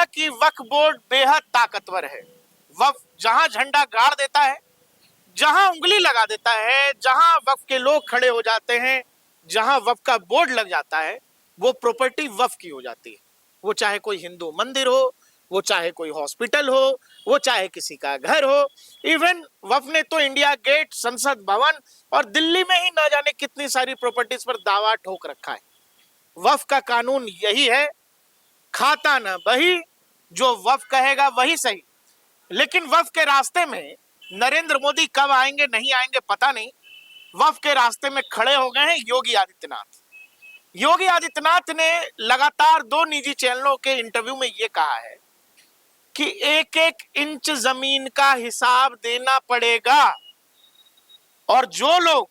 कि वक्फ बोर्ड बेहद ताकतवर है। वक्फ जहां झंडा गाड़ देता है, जहां उंगली लगा देता है, जहां वक्फ के लोग खड़े हो जाते हैं, जहां वक्फ का बोर्ड लग जाता है, वो प्रॉपर्टी वक्फ की हो जाती है। वो चाहे कोई हिंदू मंदिर हो, वो चाहे कोई हॉस्पिटल हो, वो चाहे किसी का घर हो। इवन वक्फ ने तो इंडिया गेट, संसद भवन और दिल्ली में ही ना जाने कितनी सारी प्रॉपर्टीज पर दावा ठोक रखा है। वक्फ का कानून यही है, खाता ना बही, जो वक्फ कहेगा वही सही। लेकिन वक्फ के रास्ते में नरेंद्र मोदी कब आएंगे नहीं आएंगे पता नहीं। वक्फ के रास्ते में खड़े हो गए हैं योगी आदित्यनाथ। योगी आदित्यनाथ ने लगातार 2 निजी चैनलों के इंटरव्यू में यह कहा है कि एक एक इंच जमीन का हिसाब देना पड़ेगा, और जो लोग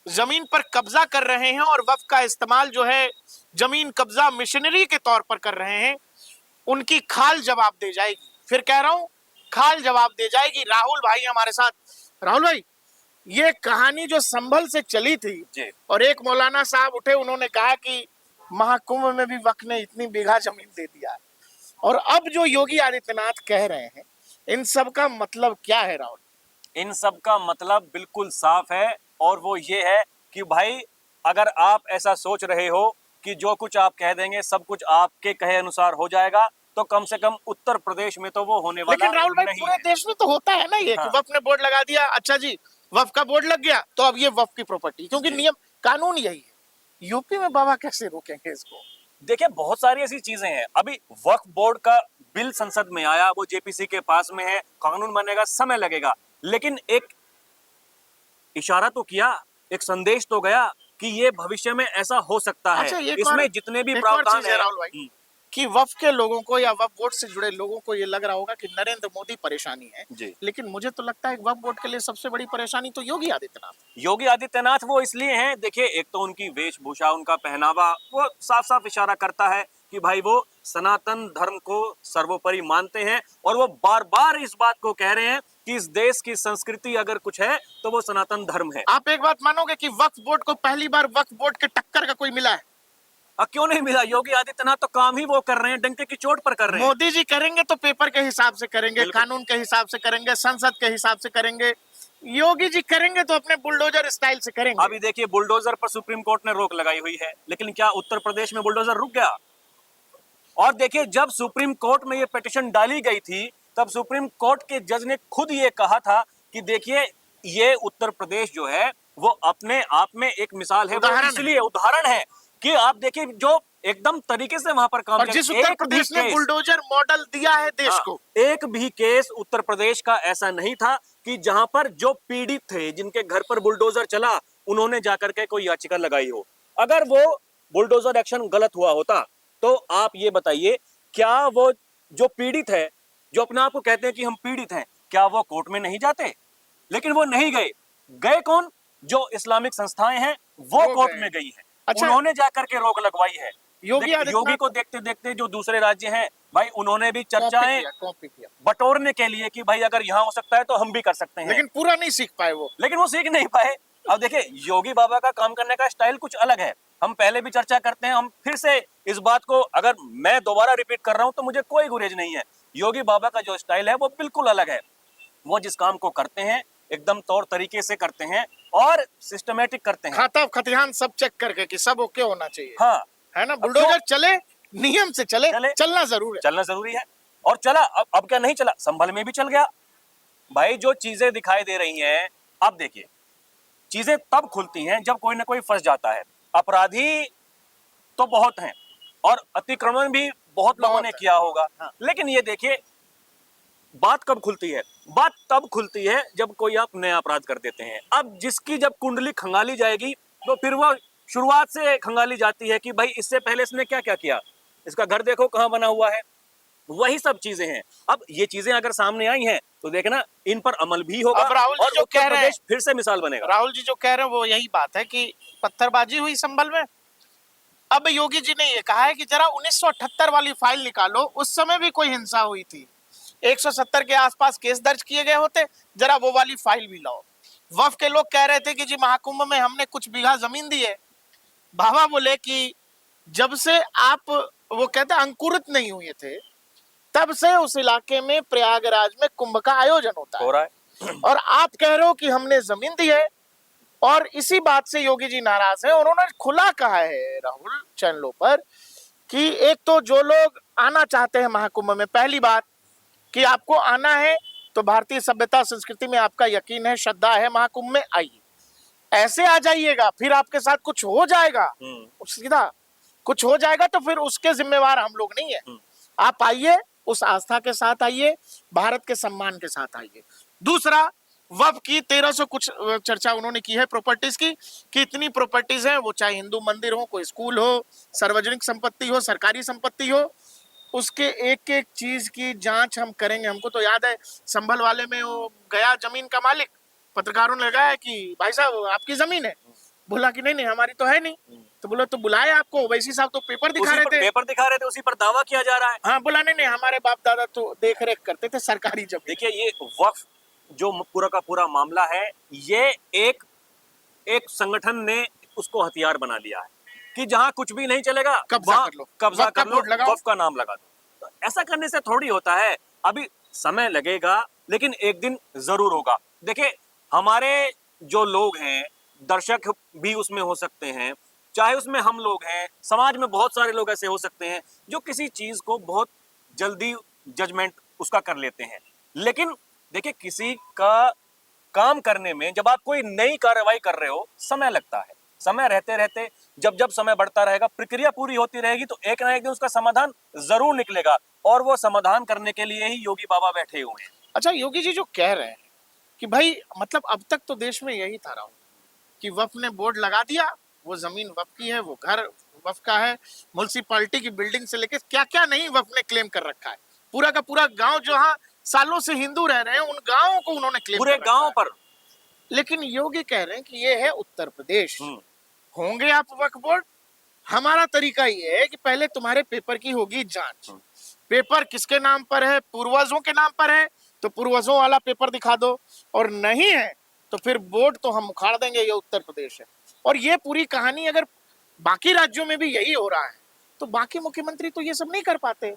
जमीन पर कब्जा कर रहे हैं और वक्फ का इस्तेमाल जो है जमीन कब्जा मिशनरी के तौर पर कर रहे हैं, उनकी खाल जवाब दे जाएगी। फिर कह रहा हूं, खाल जवाब दे जाएगी। राहुल भाई हमारे साथ। राहुल भाई, ये कहानी जो संभल से चली थी और एक मौलाना साहब उठे, उन्होंने कहा कि महाकुंभ में भी वक्फ ने इतनी बीघा जमीन दे दिया, और अब जो योगी आदित्यनाथ कह रहे हैं, इन सब का मतलब क्या है राहुल? इन सब का मतलब बिल्कुल साफ है, और वो ये है कि भाई अगर आप ऐसा सोच रहे हो कि जो कुछ आप कह देंगे सब कुछ आपके कहे अनुसार हो जाएगा, तो कम से कम उत्तर प्रदेश में तो वो होने वाला नहीं है। लेकिन राहुल भाई, पूरे देश में तो होता है ना ये, हाँ। कि वक्फ ने बोर्ड लगा दिया, अच्छा जी वक्फ का बोर्ड लग गया तो अब ये वक्फ की प्रॉपर्टी, क्योंकि नियम कानून यही है। यूपी में बाबा कैसे रोकेंगे इसको? देखिए, बहुत सारी ऐसी चीजें हैं। अभी वक्फ बोर्ड का बिल संसद में आया, वो जेपीसी के पास में है, कानून बनेगा, समय लगेगा, लेकिन एक इशारा तो किया, एक संदेश तो गया कि ये भविष्य में ऐसा हो सकता है। अच्छा, इसमें जितने भी प्रावधान है राहुल भाई, कि वक्फ के लोगों को या वक्फ बोर्ड से जुड़े लोगों को ये लग रहा होगा कि नरेंद्र मोदी परेशानी है जी। लेकिन मुझे तो लगता है वक्फ बोर्ड के लिए सबसे बड़ी परेशानी तो योगी आदित्यनाथ। योगी आदित्यनाथ वो इसलिए हैं, देखिए, एक तो उनकी वेशभूषा, उनका पहनावा, वो साफ साफ इशारा करता है कि भाई वो सनातन धर्म को सर्वोपरि मानते हैं, और वो बार बार इस बात को कह रहे हैं कि इस देश की संस्कृति अगर कुछ है तो वो सनातन धर्म है। आप एक बात मानोगे कि वक्फ बोर्ड को पहली बार वक्फ बोर्ड के टक्कर का कोई मिला है? क्यों नहीं मिला? योगी आदित्यनाथ तो काम ही वो कर रहे हैं, डंके की चोट पर कर रहे हैं। मोदी जी करेंगे तो पेपर के हिसाब से करेंगे, कानून के हिसाब से करेंगे, संसद के हिसाब से करेंगे। योगी जी करेंगे तो अपने बुलडोजर स्टाइल से करेंगे। अभी देखिए, बुलडोजर पर सुप्रीम कोर्ट ने रोक लगाई हुई है, लेकिन क्या उत्तर प्रदेश में बुलडोजर रुक गया? और देखिए, जब सुप्रीम कोर्ट में ये पिटीशन डाली गई थी, तब सुप्रीम कोर्ट के जज ने खुद ये कहा था कि देखिए, ये उत्तर प्रदेश जो है वो अपने आप में एक मिसाल है, इसलिए उदाहरण है कि आप देखिए जो एकदम तरीके से वहां पर काम और जिस उत्तर प्रदेश ने बुलडोजर मॉडल दिया है देश को, एक भी केस उत्तर प्रदेश का ऐसा नहीं था कि जहां पर जो पीड़ित थे, जिनके घर पर बुलडोजर चला, उन्होंने जाकर के कोई याचिका लगाई हो। अगर वो बुलडोजर एक्शन गलत हुआ होता तो आप ये बताइए, क्या वो जो पीड़ित है, जो अपने आप को कहते हैं कि हम पीड़ित हैं, क्या वो कोर्ट में नहीं जाते? लेकिन वो नहीं गए। गए कौन? जो इस्लामिक संस्थाएं हैं वो कोर्ट में गई है। अच्छा, उन्होंने जाकर के रोक लगवाई है। योगी को देखते देखते जो दूसरे राज्य हैं भाई, उन्होंने भी चर्चाएं बटोरने के लिए कि भाई अगर यहाँ हो सकता है तो हम भी कर सकते हैं, लेकिन पूरा नहीं सीख पाए वो। लेकिन वो सीख नहीं पाए। अब देखिए, योगी बाबा का काम करने का स्टाइल कुछ अलग है। हम पहले भी चर्चा करते हैं, हम फिर से इस बात को अगर मैं दोबारा रिपीट कर रहा हूं तो मुझे कोई गुरेज नहीं है। योगी बाबा का जो स्टाइल है वो बिल्कुल अलग है। वो जिस काम को करते हैं एकदम तौर तरीके से करते हैं और सिस्टमेटिक करते हैं, खाता खतिहान सब चेक करके कि सब ओके होना चाहिए। हाँ, है ना? बुलडोजर चले, नियम से चले, चलना जरूर है, चलना जरूरी है। और चला। अब क्या नहीं चला? संभल में भी चल गया। भाई, जो चीजें दिखाई दे रही हैं, अब देखिए, चीजें तब खुलती हैं जब कोई ना कोई फंस जाता है। अपराधी तो बहुत हैं और अतिक्रमण भी बहुत लोगों ने किया होगा। हाँ। लेकिन ये देखिए, बात कब खुलती है? बात तब खुलती है जब कोई आप नया अपराध कर देते हैं। अब जिसकी जब कुंडली खंगाली जाएगी तो फिर वो शुरुआत से खंगाली जाती है कि भाई इससे पहले इसने क्या क्या किया, इसका घर देखो कहां बना हुआ है। वही सब चीजें हैं। अब ये चीजें अगर सामने आई हैं तो देखना, इन पर अमल भी होगा। अब राहुल जी जो कह रहे हैं, फिर से मिसाल बनेगा। राहुल जी जो कह रहे हैं वो यही बात है कि पत्थरबाजी हुई संभल में। अब योगी जी ने ये कहा है कि जरा 1978 वाली फाइल निकालो, उस समय भी कोई हिंसा हुई थी, 170 के आसपास केस दर्ज किए गए होते, जरा वो वाली फाइल भी लाओ। वक्फ के लोग कह रहे थे कि जी महाकुंभ में हमने कुछ बीघा जमीन दी है। बाबा बोले कि जब से आप, वो कहते अंकुरित नहीं हुए थे, तब से उस इलाके में प्रयागराज में कुंभ का आयोजन होता हो है। रहा है। और आप कह रहे हो कि हमने जमीन दी है, और इसी बात से योगी जी नाराज हैं। उन्होंने खुला कहा है राहुल चैनलों पर कि एक तो जो लोग आना चाहते हैं महाकुंभ में, पहली बात कि आपको आना है तो भारतीय सभ्यता संस्कृति में आपका यकीन है, श्रद्धा है, महाकुंभ में आइए। ऐसे आ जाइएगा फिर आपके साथ कुछ हो जाएगा, सीधा कुछ हो जाएगा तो फिर उसके जिम्मेवार हम लोग नहीं है। आप आइए, उस आस्था के साथ आइए, भारत के सम्मान के साथ आइए। दूसरा, वक्फ की 1300 कुछ चर्चा उन्होंने की है प्रॉपर्टीज की, कि इतनी प्रॉपर्टीज हैं, वो चाहे हिंदू मंदिर हो, कोई स्कूल हो, सार्वजनिक संपत्ति हो, सरकारी संपत्ति हो, उसके एक एक चीज की जांच हम करेंगे। हमको तो याद है संभल वाले में वो गया जमीन का मालिक, पत्रकारों ने लगाया कि भाई साहब आपकी जमीन है, बोला कि नहीं नहीं हमारी तो है नहीं। तो बोला तो बुलाए आपको, वैसी साहब तो पेपर दिखा रहे थे, उसी पर दावा किया जा रहा है। हाँ, बोला नहीं नहीं हमारे बाप दादा तो देख रेख करते थे सरकारी जमीन। देखिए, ये वक्फ जो पूरा का पूरा मामला है, ये एक संगठन ने उसको हथियार बना लिया है कि जहां कुछ भी नहीं चलेगा कब्जा कर लो, कब्जा कर लो, लगाओ, वक्फ का नाम लगा दो। तो ऐसा करने से थोड़ी होता है, अभी समय लगेगा लेकिन एक दिन जरूर होगा। देखिए, हमारे जो लोग हैं, दर्शक भी उसमें हो सकते हैं, चाहे उसमें हम लोग हैं, समाज में बहुत सारे लोग ऐसे हो सकते हैं जो किसी चीज को बहुत जल्दी जजमेंट उसका कर लेते हैं। लेकिन देखिए, किसी का काम करने में जब आप कोई नई कार्रवाई कर रहे हो, समय लगता है। समय रहते रहते जब समय बढ़ता रहेगा, प्रक्रिया पूरी होती रहेगी, तो एक ना एक दिन उसका समाधान जरूर निकलेगा, और वो समाधान करने के लिए ही योगी बाबा बैठे हुए हैं। अच्छा, योगी जी जो कह रहे हैं कि भाई मतलब अब तक तो देश में यही था राहुल कि वक्फ ने बोर्ड लगा दिया, वो जमीन वक्फ की है, वो घर वक्फ का है, म्युनिसिपैलिटी की बिल्डिंग से लेके क्या क्या नहीं वक्फ ने क्लेम कर रखा है। पूरा का पूरा गांव जहां सालों से हिंदू रह रहे हैं, उन गांवों को उन्होंने क्लेम पूरे गांव पर। लेकिन योगी कह रहे हैं कि ये है उत्तर प्रदेश, होंगे आप वक्फ बोर्ड, हमारा तरीका ये है कि पहले तुम्हारे पेपर की होगी जांच। पेपर किसके नाम पर है, पूर्वजों के नाम पर है तो पूर्वजों वाला पेपर दिखा दो, और नहीं है तो फिर बोर्ड तो हम उखाड़ देंगे, ये उत्तर प्रदेश है। और ये पूरी कहानी अगर बाकी राज्यों में भी यही हो रहा है तो बाकी मुख्यमंत्री तो ये सब नहीं कर पाते।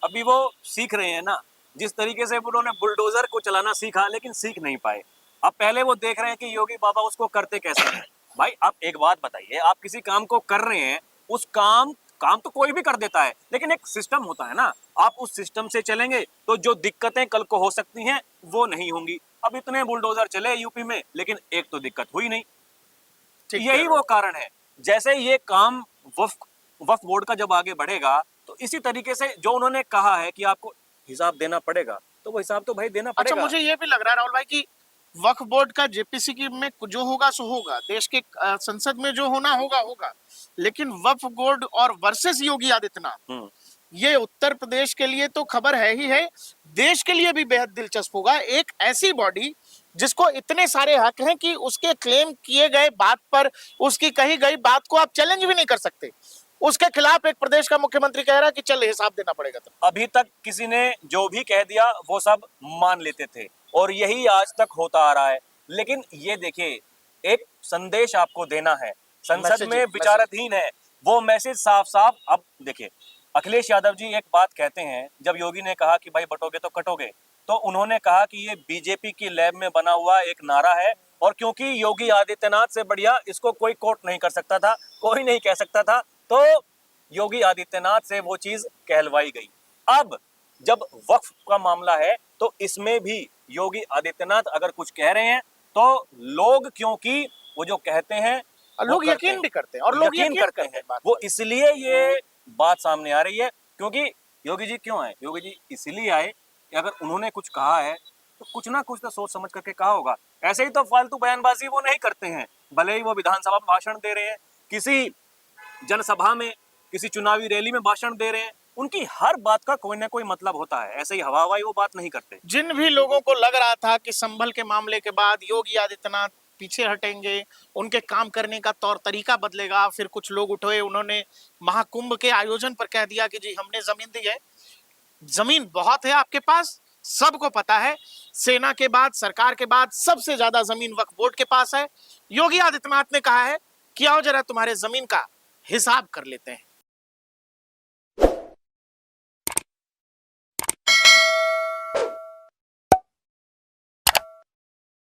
अभी वो सीख रहे हैं ना, जिस तरीके से उन्होंने बुलडोजर को चलाना सीखा, लेकिन सीख नहीं पाए। अब पहले वो देख रहे हैं कि योगी बाबा उसको करते कैसे हैं। भाई, आप एक बात बताइए, आप किसी काम को कर रहे हैं, उस काम तो कोई भी कर देता है, लेकिन एक सिस्टम होता है ना, आप उस सिस्टम से चलेंगे तो जो दिक्कतें कल को हो सकती हैं वो नहीं होंगी। अब इतने बुलडोजर चले यूपी में, लेकिन एक तो दिक्कत हुई नहीं। यही वो कारण है। जैसे ये काम वक्फ बोर्ड का जब आगे बढ़ेगा, तो इसी तरीके से जो उन्होंने कहा है कि आपको हिसाब देना पड़ेगा, तो वो हिसाब तो भाई देना पड़ेगा। अच्छा, मुझे ये भी लग रहा है राहुल भाई कि वक्फ बोर्ड का जेपीसी की में जो होगा सो होगा, देश के संसद में जो होना होगा, लेकिन वक्फ बोर्ड और वर्सेस योगी आदित्यनाथ, ये उत्तर प्रदेश के लिए तो खबर है ही है, देश के लिए भी बेहद दिलचस्प होगा। एक ऐसी बॉडी जिसको इतने सारे हक हैं कि उसके क्लेम किए गए बात पर, उसकी कही गई बात को आप चैलेंज भी नहीं कर सकते, उसके खिलाफ एक प्रदेश का मुख्यमंत्री कह रहा है कि चल हिसाब देना पड़ेगा। तो अभी तक किसी ने जो भी कह दिया वो सब मान लेते थे, और यही आज तक होता आ रहा है। लेकिन ये देखिए, एक संदेश आपको देना है, संसद में विचाराधीन है, वो मैसेज साफ साफ। अब देखिए, अखिलेश यादव जी एक बात कहते हैं, जब योगी ने कहा कि भाई बटोगे तो कटोगे, तो उन्होंने कहा कि ये बीजेपी की लैब में बना हुआ एक नारा है, और क्योंकि योगी आदित्यनाथ से बढ़िया इसको कोई कोट नहीं कर सकता था, कोई नहीं कह सकता था, तो योगी आदित्यनाथ से वो चीज कहलवाई गई। अब जब वक्फ का मामला है, तो इसमें भी योगी आदित्यनाथ अगर कुछ कह रहे हैं तो लोग, क्योंकि वो जो कहते हैं लोग यकीन भी करते हैं, और लोग यकीन करते हैं, वो इसलिए ये बात सामने आ रही है। क्योंकि योगी जी क्यों आए? योगी जी इसलिए आए कि अगर उन्होंने कुछ कहा है तो कुछ ना कुछ तो सोच समझ करके कहा होगा। ऐसे ही तो फालतू बयानबाजी वो नहीं करते हैं, भले ही वो विधानसभा में भाषण दे रहे हैं, किसी जनसभा में, किसी चुनावी रैली में भाषण दे रहे हैं, उनकी हर बात का कोई ना कोई मतलब होता है, ऐसे ही हवा हवाई वो बात नहीं करते। जिन भी लोगों को लग रहा था कि संभल के मामले के बाद योगी आदित्यनाथ पीछे हटेंगे, उनके काम करने का तौर तरीका बदलेगा, फिर कुछ लोग उठे, उन्होंने महाकुंभ के आयोजन पर कह दिया कि जी हमने जमीन दी है। जमीन बहुत है आपके पास, सबको पता है, सेना के बाद, सरकार के बाद सबसे ज्यादा जमीन वक्फ बोर्ड के पास है। योगी आदित्यनाथ ने कहा है कि आओ जरा तुम्हारे जमीन का हिसाब कर लेते हैं।